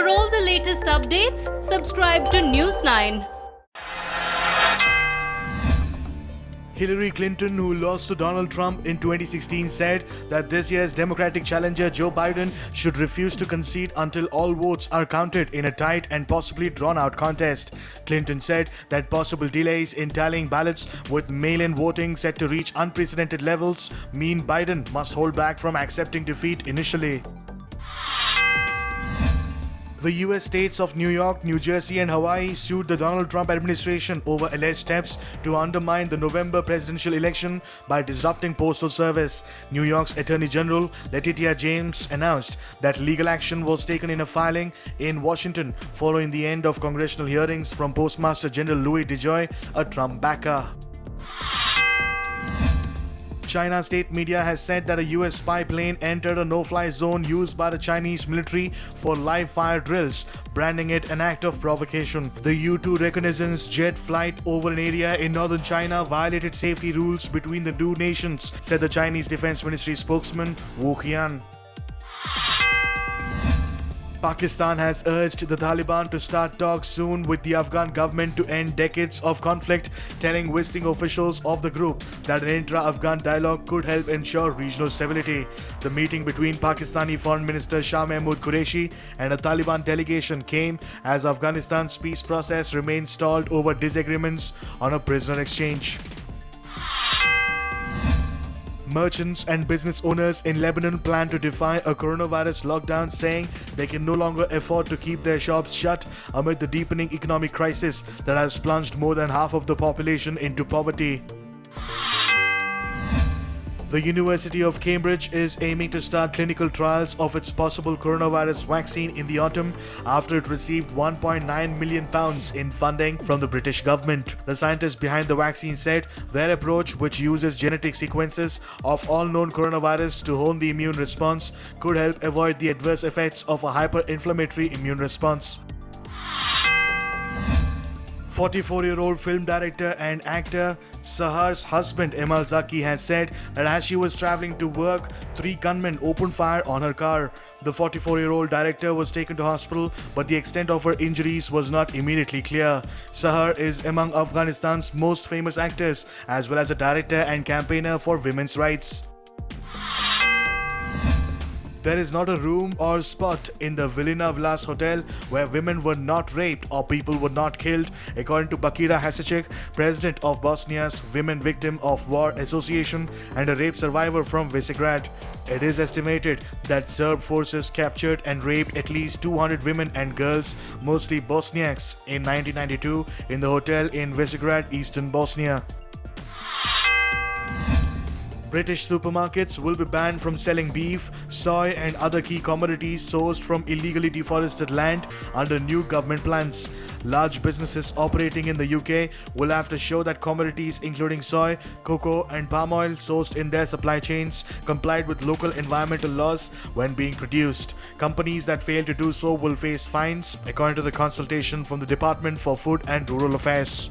For all the latest updates, subscribe to News 9. Hillary Clinton, who lost to Donald Trump in 2016, said that this year's Democratic challenger Joe Biden should refuse to concede until all votes are counted in a tight and possibly drawn-out contest. Clinton said that possible delays in tallying ballots with mail-in voting set to reach unprecedented levels mean Biden must hold back from accepting defeat initially. The US states of New York, New Jersey and Hawaii sued the Donald Trump administration over alleged steps to undermine the November presidential election by disrupting postal service. New York's Attorney General Letitia James announced that legal action was taken in a filing in Washington following the end of congressional hearings from Postmaster General Louis DeJoy, a Trump backer. China state media has said that a US spy plane entered a no-fly zone used by the Chinese military for live fire drills, branding it an act of provocation. The U-2 reconnaissance jet flight over an area in northern China violated safety rules between the two nations, said the Chinese Defense Ministry spokesman Wu Qian. Pakistan has urged the Taliban to start talks soon with the Afghan government to end decades of conflict, telling visiting officials of the group that an intra-Afghan dialogue could help ensure regional stability. The meeting between Pakistani Foreign Minister Shah Mahmood Qureshi and a Taliban delegation came as Afghanistan's peace process remains stalled over disagreements on a prisoner exchange. Merchants and business owners in Lebanon plan to defy a coronavirus lockdown, saying they can no longer afford to keep their shops shut amid the deepening economic crisis that has plunged more than half of the population into poverty. The University of Cambridge is aiming to start clinical trials of its possible coronavirus vaccine in the autumn after it received £1.9 million in funding from the British government. The scientists behind the vaccine said their approach, which uses genetic sequences of all known coronavirus to hone the immune response, could help avoid the adverse effects of a hyper-inflammatory immune response. 44-year-old film director and actor Sahar's husband Emal Zaki has said that as she was traveling to work, 3 gunmen opened fire on her car. The 44-year-old director was taken to hospital, but the extent of her injuries was not immediately clear. Sahar is among Afghanistan's most famous actors, as well as a director and campaigner for women's rights. There is not a room or spot in the Vilina Vilas Hotel where women were not raped or people were not killed, according to Bakira Hasičić, president of Bosnia's Women Victim of War Association and a rape survivor from Visegrad. It is estimated that Serb forces captured and raped at least 200 women and girls, mostly Bosniaks, in 1992 in the hotel in Visegrad, eastern Bosnia. British supermarkets will be banned from selling beef, soy and other key commodities sourced from illegally deforested land under new government plans. Large businesses operating in the UK will have to show that commodities including soy, cocoa and palm oil sourced in their supply chains complied with local environmental laws when being produced. Companies that fail to do so will face fines, according to the consultation from the Department for Food and Rural Affairs.